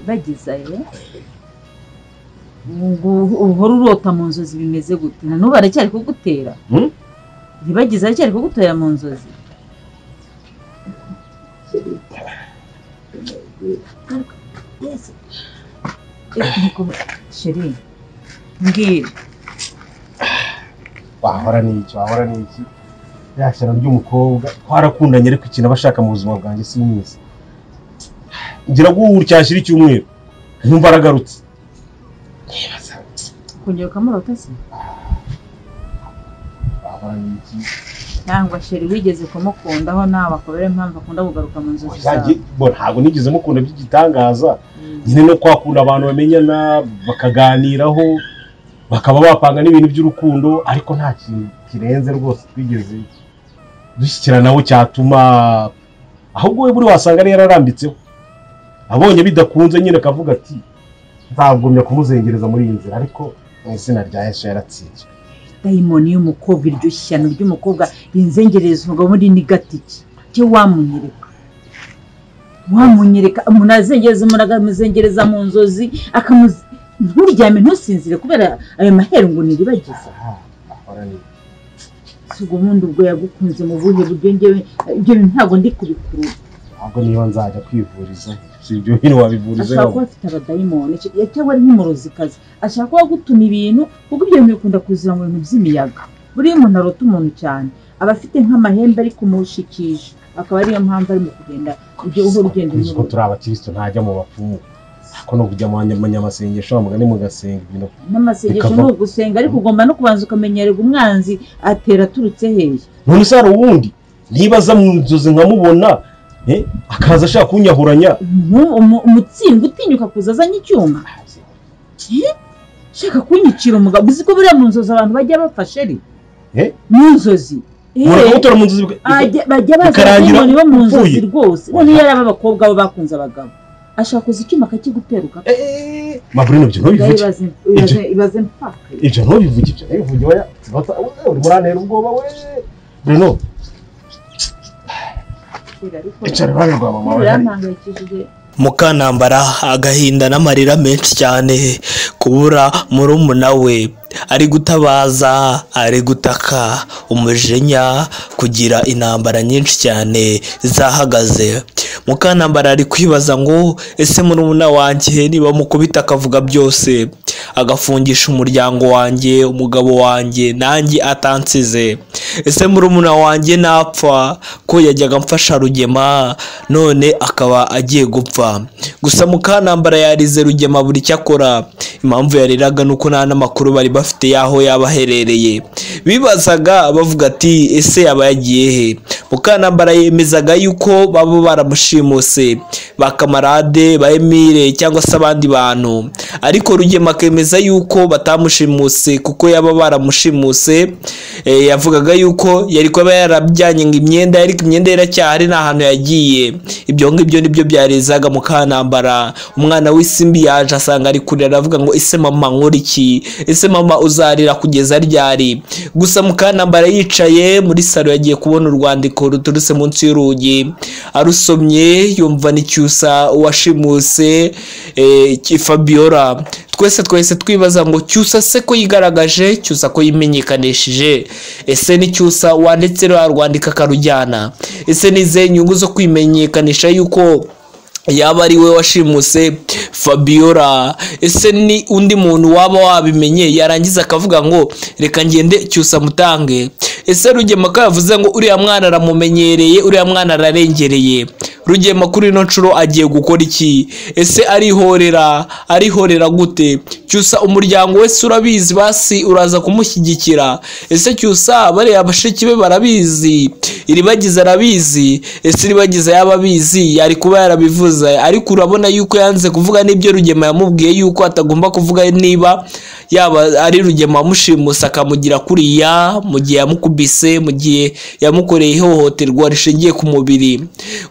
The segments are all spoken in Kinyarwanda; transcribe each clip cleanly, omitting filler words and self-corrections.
bagizayo uhora urota mu nzozi bimeze gute na n'ubu aracyari kugutera ntibagize aracyari kugutera mu nzozi sheri mbwira wahora n'iki yashyira ry'umukobwa twarakundanye ariko ikintu abashaka mu buzima bwanjye si mwiza ngira ngo ucyashyira icyumweru ntumva aragarutse kongera ukamurota se wahora n'iki cyangwa sheri wigeze kumukundaho nawe akobera impamvu akunda kugaruka mu nzozi zawe ntabwo nigeze mukunda by'igitangaza nyine no kwakunda abantu bamenyana bakaganiraho bakaba bapanga n'ibintu by'urukundo ariko nta kintu kirenze rwose twigeze dushyikiranaho cyatuma ahubwo we buri wasanga ari yararambitseho abonye bidakunze nyine akavuga ati nzagumya kumuzengereza muri iyi nzira ariko mu izina rya Yesu yaratsinzwe dayimoni y'umukobwa iryo shyano ry'umukobwa rinzengereza umugabo muri nigatiki cyo wamunyereka umuntu azengereza umuntu akamuzengereza mu nzozi nturyame ntusinzire kubera ayo maheru ngo niribagiza ubwo bundi ubwo yagukunze mu buhe buryo njyewe ibyo ntabwo ndi kubikurura ntabwo niba nzajya kwivuriza si ibyo bintu wabivuriza ashaka kuba afite abadayimoni cyangwa ari nk'umurozikazi ashaka kuba gutuma ibintu kuko ibyo bintu bikunda kuzira mu bintu by'imiyaga buriya umuntu arota umuntu cyane aba afite nk'amahembe ari kumushikisha akaba ariyo mpamvu arimo kugenda ibyo uhora ugenda ko turi abakristo ntajya mu bapfumu ko no kujya mu banyamasengesho bamugane mugasenga ibintu n'amasengesho no gusenga ariko ugomba no kubanza ukamenyerega umwanzi atera aturutse hehe none se hari uwundi nibaza mu nzozi nkamubona akaza ashaka kunyahuranya umutsinga utinyuka kuza azanye icyuma shaka kunyicira umugabo uzi ko buriya mu nzozi abantu bajya bafashe ari mu nzozi bajya baza nibo mu nzozi rwose none yari abakobwa bo bakunze abagabo ashaka kuza icyuma akakiguteruka Mabrino byo ntubivuge ibaze mpaka ibyo ntubivuge ibyo ntubivuge oya uri murantera ubwoba we Bruno Mukanambara agahinda n'amarira menshi cyane kubura murumuna we ari gutabaza ari gutaka umujinya kugira intambara nyinshi cyane zahagaze. Mukanambara ari kwibaza ngo ese murumuna wanjye niba mukubita akavuga byose agafungisha umuryango wanjye umugabo wanjye nanjye atansize, ese murumuna wanjye napfa ko yajyaga mfasha Rugema none akaba agiye gupfa. Gusa Mukanambara yarize Rugema buri cyakora, impamvu yariraga nuko nta n'amakuru bari bafite yaho yabaherereye. Bibazaga bavuga ati ese yaba yagiye he. Mukanambara yemezaga yuko baba baramushimuse bakamarade ba Emile cyangwa se abandi bantu, ariko Rugema akemeza yuko batamushimuse kuko yaba baramushimuse. Yavugaga yuko yari kuba yarabjyanye ngo imyenda ariko imyenda iracyahari nta hantu yagiye. Ibyo ngibyo nibyo byarezaga Mukanambara. Umwana w'Isimbi yaje asanga ari kurira avuga ngo ese mama nkora iki, ese mama uzarira kugeza ryari. Gusa Mukanambara yicaye muri salo yagiye kubona urwandiko ruturutse munsi y'urugi, arusomye yumva n'icyusa uwashimuse Fabiola. Twese twibaza ngo cyusa se ko yigaragaje, cyusa ko yimenyekanishije, ese ni cyusa wanditse rwandika karujyana, ese nize nyungu zo kwimenyekanisha yuko yaba ari we washimuse Fabiola, ese ni undi muntu waba wabimenye yarangiza akavuga ngo reka ngende cyusa mutange. Ese Rugema ko yavuze ngo uriya mwana aramumenyereye, uriya mwana ararengereye. Rugema kuri ino nshuro agiye gukora iki? Ese arihorera gute? Cyusa umuryango wese urabizi basi uraza kumushyigikira. Ese cyusa bariya bashiki be barabizi, iribagiza arabizi, ese iribagiza yaba bizi yari kuba yarabivuze, ariko urabona yuko yanze kuvuga n'ibyo Rugema yamubwiye yuko atagomba kuvuga niba yaba ari Rugema amushimusa akamugira kuriya mu gihe yamukubise, mu gihe yamukoreye ihohoterwa rishingiye ku mubiri.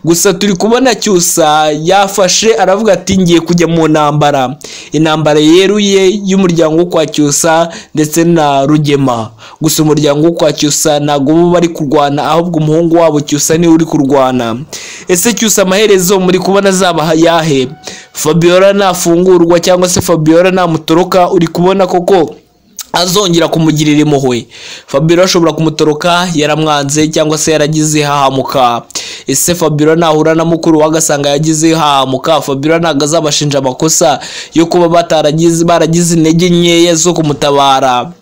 Gusa turi kubona cyusa yafashe aravuga ati ngiye kujya mu ntambara, intambara yeruye yeruye y'umuryango wo kwa Cyusa ndetse na Rugema. Gusa umuryango wo kwa Cyusa ntago bo bari kurwana, ahubwo umuhungu wabo Cyusa niwe uri kurwana. Ese Cyusa amaherezo muri kubona zaba yahe? Fabiola nafungurwa cyangwa se Fabiola namutoroka, uri kubona koko azongera kumugirira impuhwe? Fabiola ashobora kumutoroka yaramwanze cyangwa se yaragize hahamuka. Ese Fabiola nahura na mukuru wagasanga yagize hahamuka, Fabiola ntago azabashinja amakosa yo kuba baragize intege nkeya zo kumutabara.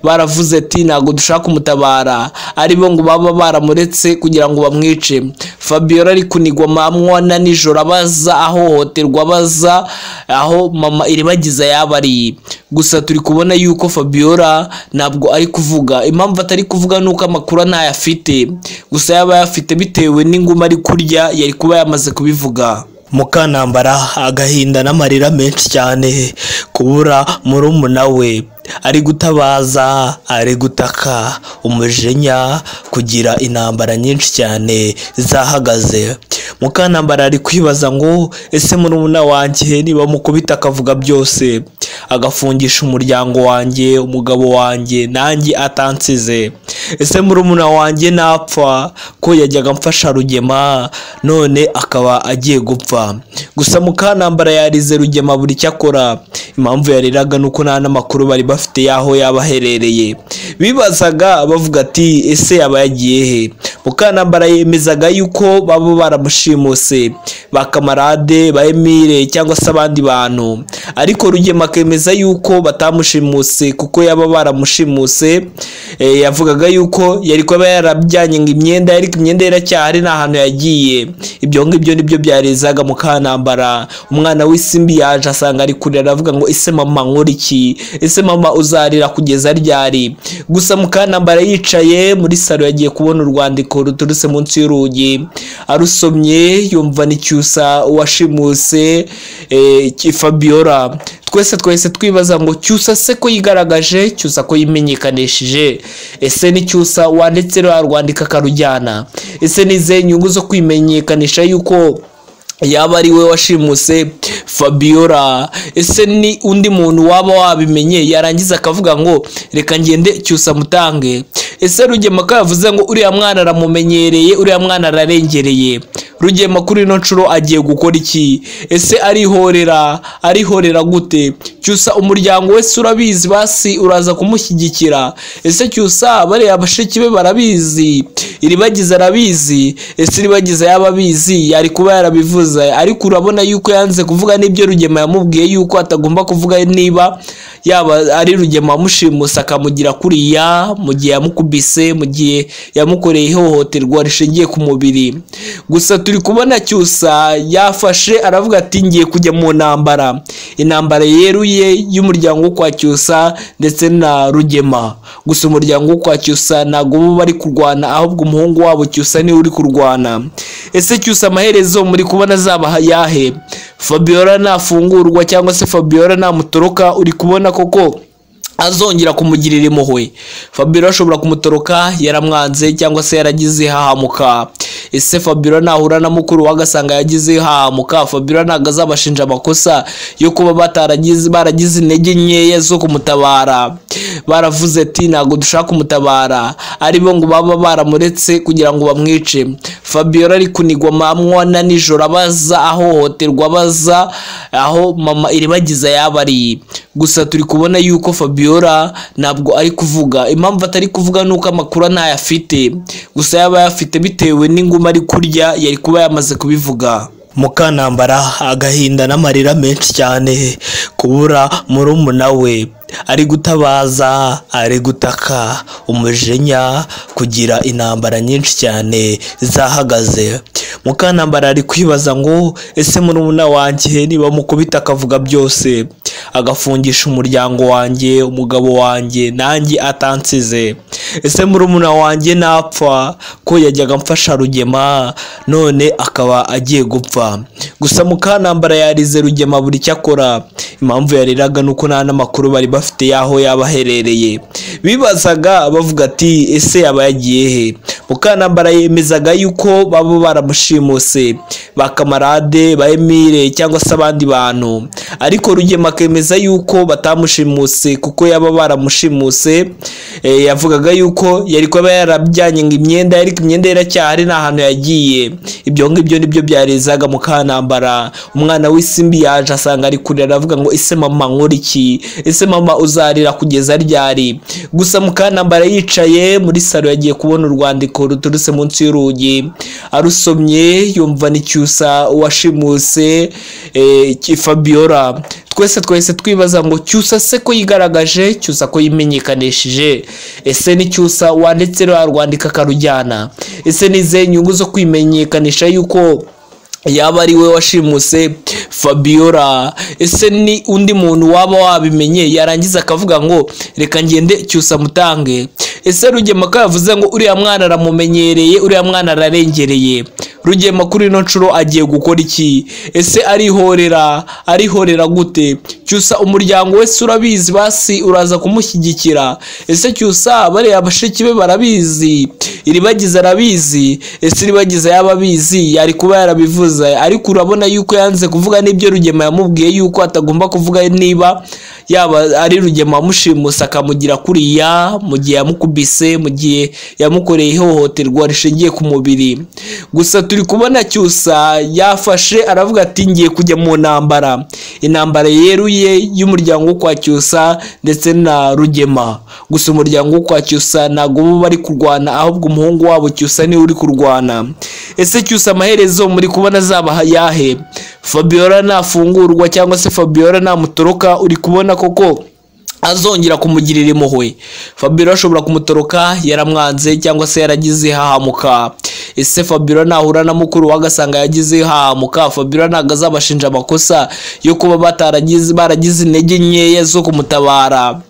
Baravuze ati ntago dushaka kumutabara, aribo ngo baba baramuretse kugira ngo bamwice. Fabiola ari kunigwa mamwa na nijoro, abaza ahohoterwa, abaza aho mama iribagiza yabari. Gusa turi kubona yuko Fabiola ntabwo ari kuvuga. Impamvu atari kuvuga nuko amakuru ntayafite, gusa yaba yafite bitewe n'inguma ari kurya yari kuba yamaze kubivuga. Mukantambara agahinda n'amarira menshi cyane kubura murumuna we, ari gutabaza, ari gutaka umujinya, kugira intambara nyinshi cyane zahagaze. Mukantambara ari kwibaza ngo ese murumuna wanjye niba mukubita akavuga byose, agafungisha umuryango wanjye, umugabo wanjye, nanjye atansize, ese murumuna wanjye napfa ko yajyaga mfasha Rugema none akaba agiye gupfa? Gusa Mukantambara yarize Rugema buri cyakora. Impamvu yariraga nuko nta n'amakuru bari bafite yaho yabaherereye. Bibazaga bavuga ati ese yaba yagiye he? Mukantambara yemezaga yuko baba baramushimuse, ba kamarade, ba Emile cyangwa se abandi bantu, ariko Rugema akemeza yuko batamushimuse kuko yaba baramushimuse. Yavugaga yuko yari kuba yarabijyanye ngo imyenda, ariko imyenda iracyahari nta hantu yagiye. Ibyo ngibyo nibyo byarezaga Mukantambara. Umwana w'isimbi yaje asanga ari kurira, aravuga ngo ese mama nkora iki? Ese mama uzarira kugeza ryari? Gusa Mukantambara yicaye muri salo yagiye kubona urwandiko ruturutse munsi y'urugi, arusomye yumva ni Cyusa washimuse Fabiola. Twese twibaza ngo Cyusa se ko yigaragaje, Cyusa ko yimenyekanishije, ese ni Cyusa wanditse rwandika akarujyana? Ese nize nyungu zo kwimenyekanisha yuko yaba ari we washimuse Fabiola? Ese ni undi muntu waba wabimenye yarangiza akavuga ngo reka ngende Cyusa mutange? Ese Rugema ko yavuze ngo uriya mwana aramumenyereye, uriya mwana ararengereye, Rugema kuri ino nshuro agiye gukora iki? Ese arihorera gute? Cyusa umuryango wese urabizi, basi uraza kumushyigikira? Ese Cyusa bariya abashiki be barabizi, iribagiza arabizi? Ese iribagiza yaba abizi yari kuba yarabivuze, ariko urabona yuko yanze kuvuga n'ibyo Rugema yamubwiye yuko atagomba kuvuga niba yaba ari Rugema wamushimusa akamugira kuriya, mu gihe yamukubise, mu gihe yamukoreye ihohoterwa rishingiye ku mubiri. Gusa turi kubona Cyusa yafashe aravuga ati ngiye kujya mu ntambara, intambara yeruye y'umuryango wo kwa Cyusa ndetse na Rugema. Gusa umuryango wo kwa Cyusa ntago bo bari kurwana, ahubwo umuhungu wabo Cyusa niwe uri kurwana. Ese Cyusa amaherezo muri kubona zaba yahe? Fabiola nafungurwa cyangwa se Fabiola namutoroka, uri kubona koko azongera kumugirira impuhwe? Fabiola ashobora kumutoroka yaramwanze cyangwa se yaragize hahamuka. Ese Fabiola nahura na mukuru wagasanga yagize hahamuka, Fabiola ntago azabashinja amakosa yo kuba baragize intege nkeya zo kumutabara. Baravuze ati ntago dushaka kumutabara, aribo ngo baba baramuretse kugira ngo bamwice. Fabiola ari kunigwa mamwa na nijoro, abaza ahohoterwa, abaza aho mama iribagiza yabari. Gusa turi kubona yuko Fabiola ntabwo ari kuvuga. Impamvu atari kuvuga nuko amakuru ntayafite, gusa yaba yafite bitewe n'inguma ari kurya yari kuba yamaze kubivuga. Mukantambara agahinda n'amarira menshi cyane kubura murumuna we, ari gutabaza, ari gutaka umujinya, kugira intambara nyinshi cyane zahagaze. Mukantambara ari kwibaza ngo ese murumuna wanjye niba mukubita akavuga byose, agafungisha umuryango wanjye, umugabo wanjye, nanjye atansize, ese murumuna wanjye napfa ko yajyaga mfasha Rugema none akaba agiye gupfa? Gusa Mukantambara yarize Rugema buri cyakora. Impamvu yariraga nuko nta n'amakuru bari bafite yaho yabaherereye. Bibazaga bavuga ati ese yaba yagiye he? Mukantambara yemezaga yuko baba baramushimuse, ba kamarade, ba Emile cyangwa se abandi bantu, ariko Rugema akemeza yuko batamushimuse kuko yaba baramushimuse. Yavugaga yuko yari kuba yarabjyanye ngo imyenda, ariko imyenda iracyahari nta hantu yagiye. Ibyo ngibyo nibyo byarezaga Mukantambara. Umwana w'Isimbi yaje asanga ari kurira, aravuga ngo ese mama nkora iki, ese mama uzarira kugeza ryari? Gusa Mukantambara yicaye muri salo yagiye kubona urwandiko ruturutse munsi y'urugi, arusomye yumva ni Cyusa washimuse Fabiola. Twese twibaza ngo Cyusa se ko yigaragaje, Cyusa ko yimenyekanishije, ese ni Cyusa wanditse rwandika karujyana? Ese nize nyungu zo kwimenyekanisha yuko yaba ari we washimuse Fabiola? Ese ni undi muntu waba wabimenye yarangiza akavuga ngo reka ngende Cyusa mutange? Ese Rugema ko yavuze ngo uriya mwana aramumenyereye, uriya mwana ararengereye, Rugema kuri ino nshuro agiye gukora iki? Ese arihorera gute? Cyusa umuryango wese urabizi, basi uraza kumushyigikira? Ese Cyusa bariya bashiki be barabizi, Iribagiza arabizi? Ese Iribagiza yaba abizi yari kuba yarabivuze, ariko urabona yuko yanze kuvuga n'ibyo Rugema yamubwiye yuko atagomba kuvuga niba yaba ari Rugema wamushimusa akamugira kuriya mu gihe yamukubise, mu gihe yamukoreye ihohoterwa rishingiye ku mubiri. Gusa turi kubona Cyusa yafashe aravuga ati ngiye kujya mu ntambara, intambara yeruye y'umuryango wo kwa Cyusa ndetse na Rugema. Gusa umuryango wo kwa Cyusa ntago bo bari kurwana, ahubwo umuhungu wabo Cyusa niwe uri kurwana. Ese Cyusa amaherezo muri kubona zaba yahe? Fabiola nafungurwa cyangwa se Fabiola namutoroka, uri kubona koko azongera kumugirira impuhwe? Fabiola ashobora kumutoroka yaramwanze cyangwa se yaragize hahamuka. Ese Fabiola nahura na mukuru wagasanga yagize hahamuka, Fabiola ntago azabashinja amakosa yo kuba baragize intege nkeya zo kumutabara?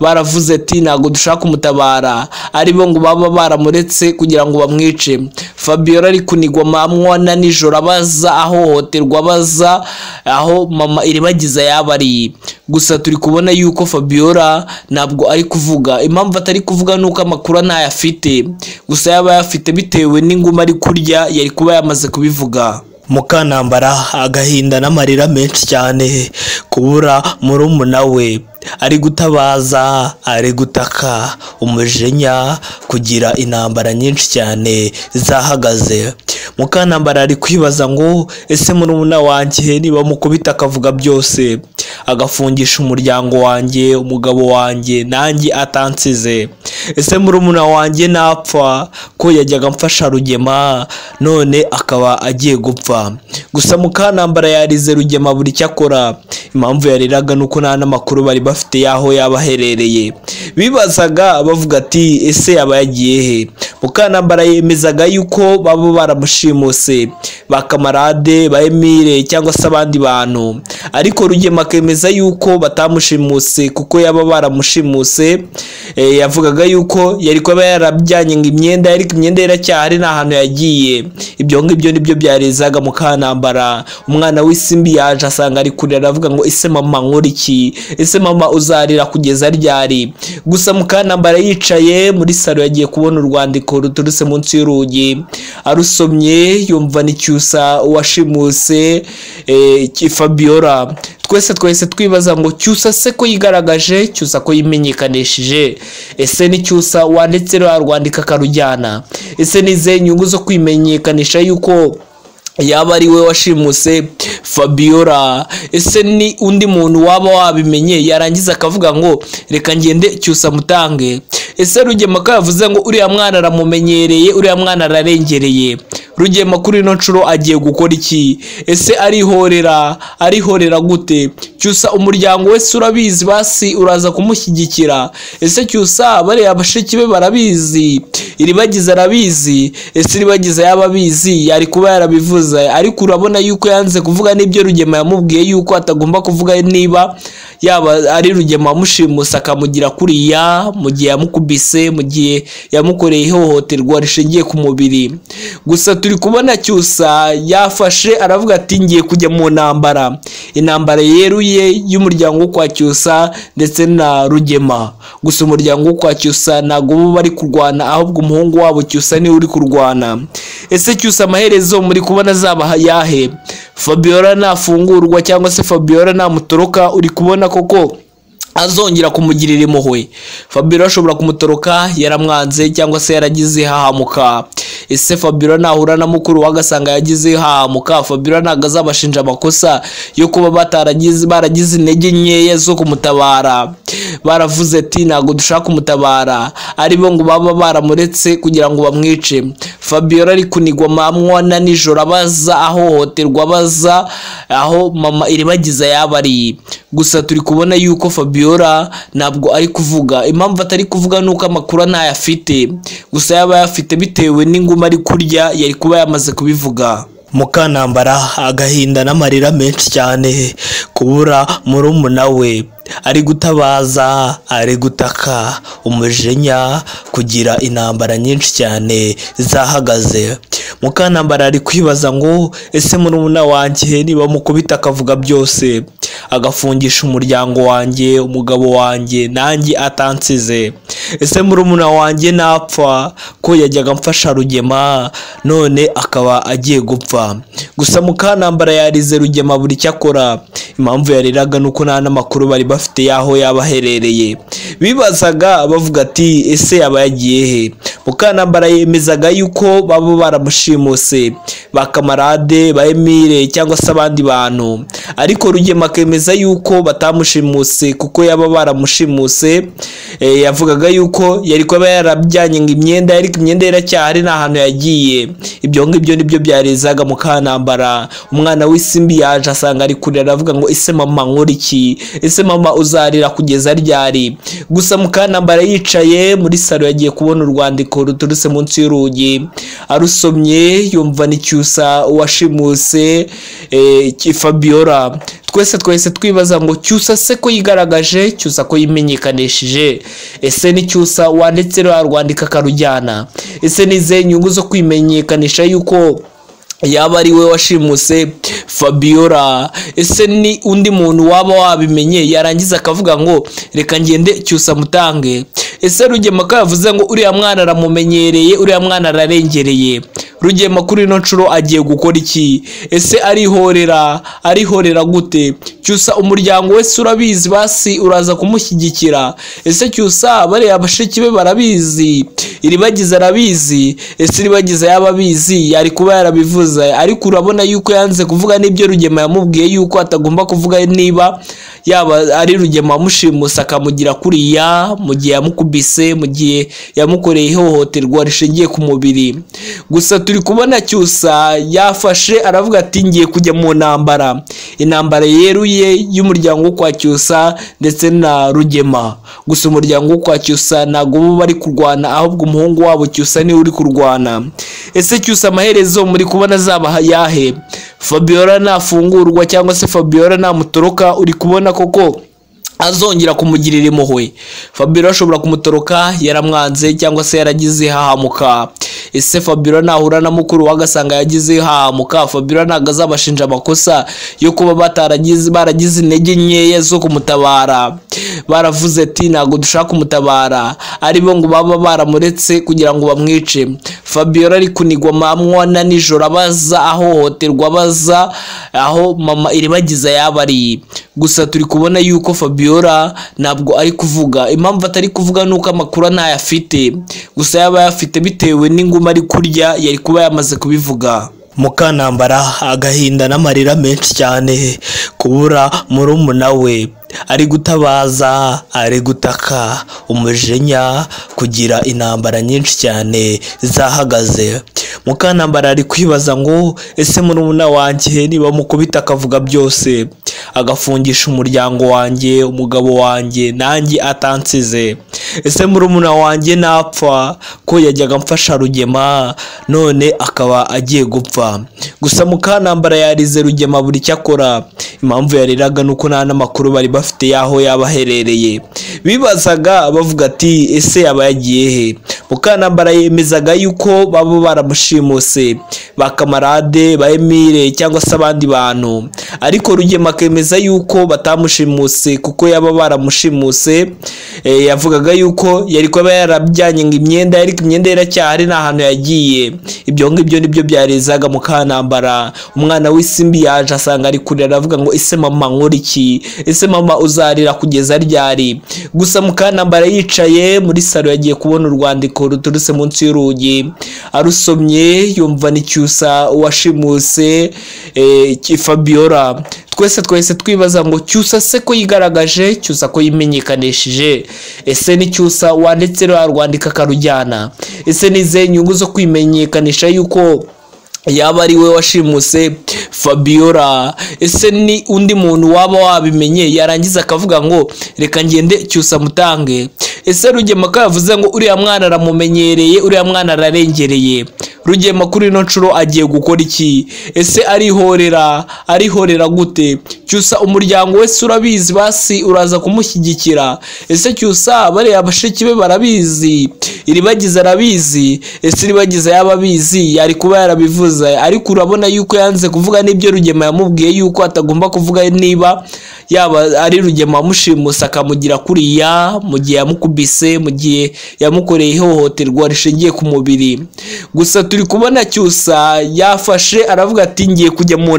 Baravuze ati ntago dushaka kumutabara, ari bo ngo baba baramuretse kugira ngo bamwice. Fabiola ari kunigwa mamwa na nijoro, abaza ahohoterwa, abaza aho mama Iribagiza yaba ari. Gusa turi kubona yuko Fabiola ntabwo ari kuvuga. Impamvu atari kuvuga nuko amakuru ntayafite, gusa yaba yafite bitewe n'inguma ari kurya yari kuba yamaze kubivuga. Mukantambara agahinda n'amarira menshi cyane kubura murumuna we, ari gutabaza, ari gutaka umujinya kugira intambara nyinshi cyane zahagaze. Mukantambara ari kwibaza ngo ese murumuna wanjye niba mukubita akavuga byose, agafungisha umuryango wanjye, umugabo wanjye, nanjye atansize, ese murumuna wanjye napfa ko yajyaga mfasha Rugema none akaba agiye gupfa? Gusa Mukantambara yarize Rugema buri cyakora. Impamvu yariraga nuko nta n'amakuru bari bafite yaho yabaherereye. Bibazaga bavuga ati ese yaba yagiye he? Mukantambara yemezaga yuko baba baramushimuse, ba kamarade, ba Emile cyangwa se abandi bantu, ariko Rugema akemeza yuko batamushimuse kuko yaba baramushimuse. Yavugaga yuko yari kuba yarabjyanye ngo imyenda, ariko imyenda iracyahari nta hantu yagiye. Ibyo ngibyo nibyo byarezaga Mukantambara. Umwana w'Isimbi yaje asanga ari kurira, aravuga ngo ese mama nkora iki, ese mama uzarira kugeza ryari? Gusa Mukantambara yicaye muri salo yagiye kubona urwandiko ruturutse munsi y'urugi, arusomye yumva ni Cyusa washimuse Fabiola. Twese twibaza ngo Cyusa se ko yigaragaje, Cyusa ko yimenyekanishije, ese ni Cyusa wanditse rwandika karujyana? Ese nize nyungu zo kwimenyekanisha yuko yaba ari we washimuse Fabiola? Ese ni undi muntu waba wabimenye yarangiza akavuga ngo reka ngende Cyusa mutange? Ese Rugema ko yavuze ngo uriya mwana aramumenyereye, uriya mwana ararengereye, Rugema kuri ino nshuro agiye gukora iki? Ese arihorera gute? Cyusa umuryango wese urabizi, basi uraza kumushyigikira? Ese Cyusa bariya bashiki be barabizi, Iribagiza arabizi? Ese Iribagiza yaba abizi yari kuba yarabivuze, ariko urabona yuko yanze kuvuga n'ibyo Rugema yamubwiye yuko atagomba kuvuga niba yaba ari Rugema wamushimusa akamugira kuriya mu gihe yamukubise, mu gihe yamukoreye ihohoterwa rishingiye ku mubiri. Gusa turi kubona Cyusa yafashe aravuga ati ngiye kujya mu ntambara, intambara yeruye y'umuryango wo kwa Cyusa ndetse na Rugema. Gusa umuryango wo kwa Cyusa ntago bo bari kurwana, ahubwo umuhungu wabo Cyusa niwe uri kurwana. Ese Cyusa amaherezo muri kubona zaba yahe? Fabiola nafungurwa cyangwa se Fabiola namutoroka uri kubona koko azongera kumugirira impuhwe. Fabiola ashobora kumutoroka yaramwanze cyangwa se yaragize hahamuka. Ese Fabiola nahura na mukuru wagasanga yagize hahamuka, Fabiola ntago azabashinja amakosa yo kuba baragize intege nkeya zo kumutabara. Baravuze ati ntago dushaka kumutabara, ari bo ngo baba baramuretse kugira ngo bamwice. Fabiola ari kunigwa mamwa na nijoro abaza ahohoterwa, abaza aho mama iribagiza yabari. Gusa turi kubona yuko Fabiola ntabwo ari kuvuga. Impamvu atari kuvuga nuko amakuru ntayafite, gusa yaba yafite bitewe n'inguma ari kurya yari kuba yamaze kubivuga. Mukantambara agahinda n'amarira menshi cyane kubura murumuna we, ari gutabaza, ari gutaka umujinya, kugira intambara nyinshi cyane zahagaze. Mukantambara ari kwibaza ngo ese murumuna wanjye niba mukubita akavuga byose, agafungisha umuryango wanjye, umugabo wanjye, nanjye atansize, ese murumuna wanjye napfa ko yajyaga mfasha Rugema none akaba agiye gupfa. Gusa Mukantambara yarize Rugema buri cyakora. Impamvu yariraga nuko nta n'amakuru bari bafite yaho yabaherereye. Bibazaga bavuga ati ese yaba yagiye he? Mukantambara yemezaga yuko baba baramushimuse, ba kamarade, ba Emile cyangwa se abandi bantu, ariko Rugema akemeza yuko batamushimuse kuko yaba baramushimuse. Yavugaga yuko yari kuba yarabjyanye imyenda, ariko imyenda iracyahari nta hantu yagiye. Ibyo ngibyo nibyo byarezaga Mukantambara. Umwana w'isimbi yaje asanga ari kurira, aravuga ngo ese mama nkora iki, ese mama uzarira kugeza ryari? Gusa Mukantambara yicaye muri salo yagiye kubona urwandiko ruturutse munsi y'urugi, arusomye yumva ni Cyusa washimuse Fabiola. Twese twibaza ngo Cyusa se ko yigaragaje, Cyusa ko yimenyekanishije, ese ni Cyusa wanditse rwandika karujyana? Ese nize nyungu zo kwimenyekanisha yuko yaba ari we washimuse Fabiola? Ese ni undi muntu waba wabimenye yarangiza akavuga ngo reka ngende Cyusa mutange? Ese Rugema ko yavuze ngo uriya mwana aramumenyereye, uriya mwana ararengereye, Rugema kuri ino nshuro agiye gukora iki? Ese arihorera gute? Cyusa umuryango wese urabizi, basi uraza kumushyigikira? Ese Cyusa bare abashiki be barabizi, iribagiza arabizi? Ese iribagiza yaba abizi yari kuba yarabivuze, ariko urabona yuko yanze kuvuga n'ibyo Rugema yamubwiye yuko atagomba kuvuga niba yaba ari Rugema wamushimusa akamugira kuriya mu gihe yamukubise, mu gihe yamukoreye ihohoterwa rishingiye ku mubiri. Gusa turi kubona Cyusa yafashe aravuga ati ngiye kujya mu ntambara, intambara yeruye y'umuryango wo kwa Cyusa ndetse na Rugema. Gusa umuryango wo kwa Cyusa ntago bo bari kurwana, ahubwo umuhungu wabo Cyusa niwe uri kurwana. Ese Cyusa amaherezo muri kubona zaba yahe? Fabiola nafungurwa cyangwa se Fabiola namutoroka uri kubona koko azongera kumugirira impuhwe. Fabiola ashobora kumutoroka yaramwanze cyangwa se yaragize hahamuka. Ese Fabiola nahura na mukuru wagasanga yagize hahamuka, Fabiola ntago azabashinja amakosa yo kuba baragize intege nkeya zo kumutabara. Baravuze ati ntago dushaka kumutabara, ari bo ngo baba baramuretse kugira ngo bamwice. Fabiola ari kunigwa mamwa na nijoro abaza ahohoterwa, abaza aho mama iribagiza yabari. Gusa turi kubona yuko Fabiola ntabwo ari kuvuga. Impamvu atari kuvuga nuko amakuru ntayafite, gusa yaba yafite bitewe n'inguma ari kurya yari kuba yamaze kubivuga. Mukantambara agahinda n'amarira menshi cyane kubura murumuna we, ari gutabaza, ari gutaka umujinya, kugira intambara nyinshi cyane zahagaze. Mukantambara ari kwibaza ngo ese murumuna wanjye niba mukubita akavuga byose, agafungisha umuryango wanjye, umugabo wanjye, nanjye atansize, ese murumuna wanjye napfa ko yajyaga mfasha Rugema none akaba agiye gupfa. Gusa Mukantambara yarize Rugema buri cyakora. Impamvu yariraga nuko nta n'amakuru bari bafite yaho yabaherereye. Bibazaga bavuga ati ese yaba yagiye he? Mukantambara yemezaga yuko baba baramushimuse, ba kamarade, ba Emile cyangwa se abandi bantu, ariko Rugema akemeza yuko batamushimuse kuko yaba baramushimuse. Yavugaga yuko yari kuba yarabjyanye ngo imyenda, ariko imyenda iracyahari nta hantu yagiye. Ibyo ngibyo nibyo byarezaga Mukantambara. Umwana w'Isimbi yaje asanga ari kurira, avuga ngo ese mama nkora iki, ese mama uzarira kugeza ryari? Gusa Mukantambara yicaye muri salo yagiye kubona urwandiko ruturutse munsi y'urugi, arusomye yumva ni Cyusa washimuse Fabiola. Twese twibaza ngo Cyusa se ko yigaragaje, Cyusa ko yimenyekanishije, ese ni Cyusa wanditse rwandika karujyana? Ese nize nyungu zo kwimenyekanisha yuko yaba ari we washimuse Fabiola? Ese ni undi muntu waba wabimenye yarangiza akavuga ngo reka ngende Cyusa mutange? Ese Rugema ko yavuze ngo uriya mwana aramumenyereye, uriya mwana ararengereye, Rugema kuri ino nshuro agiye gukora iki? Ese arihorera gute? Cyusa umuryango wese urabizi, basi uraza kumushyigikira? Ese Cyusa bariya bashiki be barabizi, Iribagiza arabizi? Ese Iribagiza yaba abizi yari kuba yarabivuze, ariko urabona yuko yanze kuvuga n'ibyo Rugema yamubwiye yuko atagomba kuvuga niba yaba ari Rugema wamushimuse akamugira kuriya, mu gihe yamukubise, mu gihe yamukoreye ihohoterwa rishingiye ku mubiri. Gusa turi kubona Cyusa yafashe aravuga ati ngiye kujya mu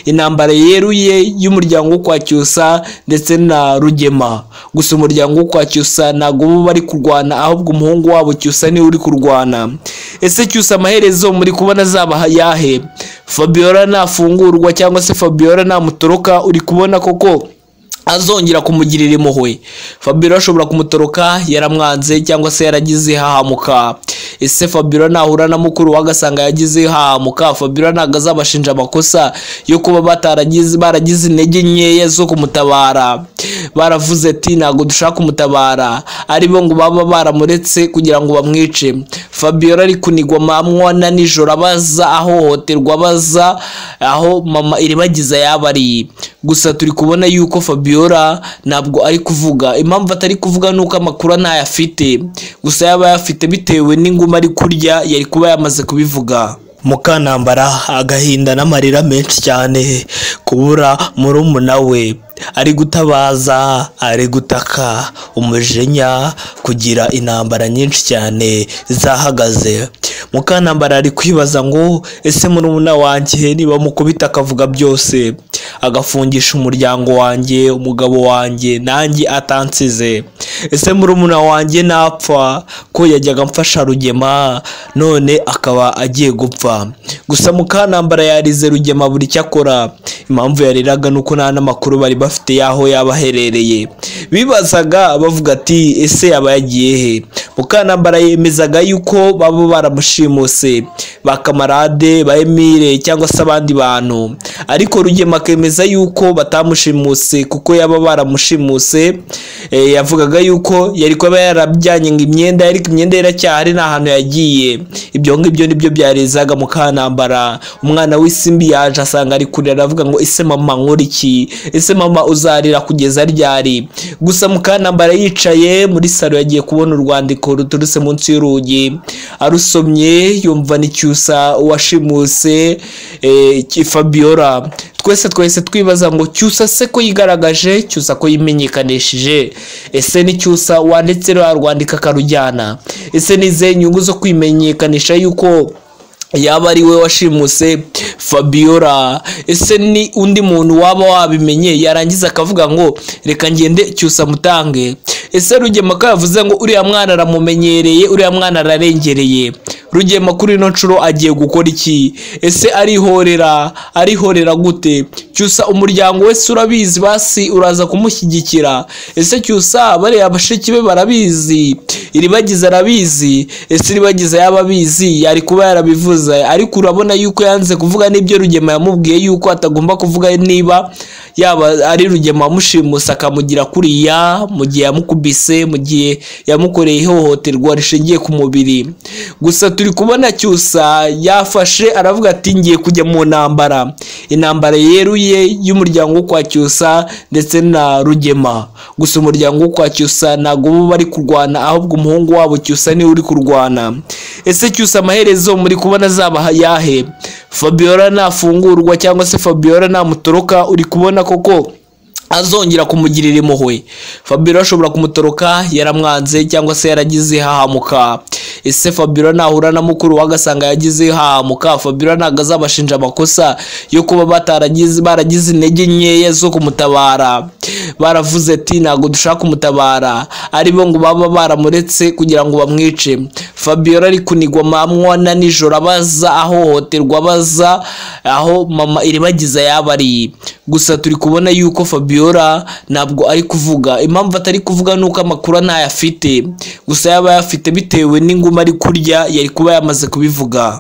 intambara yeruye y'umuryango wo kwa Cyusa ndetse na Rugema. Gusa umuryango wo kwa Cyusa ntago bo bari kurwana, ahubwo umuhungu wabo Cyusa niwe uri kurwana. Ese Cyusa amaherezo muri kubona zaba yahe? Fabiola nafungurwa cyangwa se Fabiola namutoroka, uri kubona koko azongera kumugirira impuhwe? Fabiola ashobora kumutoroka yaramwanze cyangwa se yaragize hahamuka. Ese Fabiola nahura na mukuru wagasanga yagize hahamuka, Fabiola ntago azabashinja amakosa yo kuba baragize intege nkeya zo kumutabara? Baravuze ati ntago dushaka kumutabara, aribo ngo baba baramuretse kugira ngo bamwice. Fabiola ari kunigwa mamwa na nijoro, abaza ahohoterwa, abaza aho mama Iribagiza yabari. Gusa turi kubona yuko Fabiola ntabwo ari kuvuga. Impamvu atari kuvuga nuko amakuru ntayafite, gusa yaba yafite bitewe n'inguma ari kurya yari kuba yamaze kubivuga. Mukantambara agahinda n'amarira menshi cyane kubura murumuna we, ari gutabaza, ari gutaka, umujinya, kugira intambara nyinshi cyane zahagaze. Mukantambara ari kwibaza ngo ese murumuna wanjye niba mukubita akavuga byose, agafungisha umuryango wanjye, umugabo wanjye, nanjye atansize, ese murumuna wanjye napfa ko yajyaga mfasha Rugema none akaba agiye gupfa? Gusa Mukantambara yarize Rugema buri cyakora. Impamvu yariraga nuko nta n'amakuru bari bafite yaho yabaherereye. Bibazaga bavuga ati ese yaba yagiye he? Mukantambara yemezaga yuko baba baramushimuse, ba kamarade, ba Emile cyangwa se abandi bantu, ariko Rugema akemeza yuko batamushimuse kuko yaba baramushimuse. Yavugaga yuko yari kuba yarabjyanye ngo imyenda, ariko imyenda iracyahari nta hantu yagiye. Ibyo ngibyo nibyo byarezaga Mukantambara. Umwana w'Isimbi yaje asanga ari kurira, aravuga ngo ese mama nkora iki, ese mama uzarira kugeza ryari? Gusa Mukantambara yicaye muri salo yagiye kubona urwandiko ruturutse munsi y'urugi, arusomye yumva ni Cyusa washimuse Fabiola. Twese twibaza ngo Cyusa se ko yigaragaje, Cyusa ko yimenyekanishije, ese ni Cyusa wanditse rwandika karujyana? Ese nize nyungu zo kwimenyekanisha yuko yaba ari we washimuse Fabiola? Ese ni undi muntu waba wabimenye yarangiza akavuga ngo reka ngende Cyusa mutange? Ese Rugema ko yavuze ngo uriya mwana aramumenyereye, uriya mwana ararengereye, Rugema kuri ino nshuro agiye gukora iki? Ese arihorera gute? Cyusa umuryango wese urabizi, basi uraza kumushyigikira? Ese Cyusa bariya bashiki be barabizi, Iribagiza arabizi? Ese Iribagiza yaba abizi yari kuba yarabivuze, ariko urabona yuko yanze kuvuga n'ibyo Rugema yamubwiye yuko atagomba kuvuga niba yaba ari Rugema wamushimuse akamugira kuriya, mu gihe yamukubise, mu gihe yamukoreye ihohoterwa rishingiye ku mubiri. Gusa turi kubona Cyusa yafashe aravuga ati ngiye kujya mu intambara yeruye y'umuryango wo kwa Cyusa ndetse na Rugema. Gusa umuryango wo kwa Cyusa ntago bo bari kurwana, ahubwo umuhungu wabo Cyusa niwe uri kurwana. Ese Cyusa amaherezo muri kubona zaba yahe? Fabiola nafungurwa cyangwa se Fabiola namutoroka, uri kubona koko azongera kumugirira impuhwe? Fabiola ashobora kumutoroka yaramwanze cyangwa se yaragize hahamuka. Ese Fabiola nahura na mukuru wagasanga yagize hahamuka, Fabiola ntago azabashinja amakosa yo kuba baragize intege nkeya zo kumutabara, baravuze ati ntago dushaka kumutabara, ari bo ngo baba baramuretse kugira ngo bamwice. Fabiola ari kunigwa mamwa na nijoro, abaza ahohoterwa, abaza aho mama iribagiza yabari. Gusa turi kubona yuko Fabiola ntabwo ari kuvuga. Impamvu atari kuvuga nuko amakuru ntayafite, gusa yaba yafite bitewe n'inguma ari kurya yari kuba yamaze kubivuga.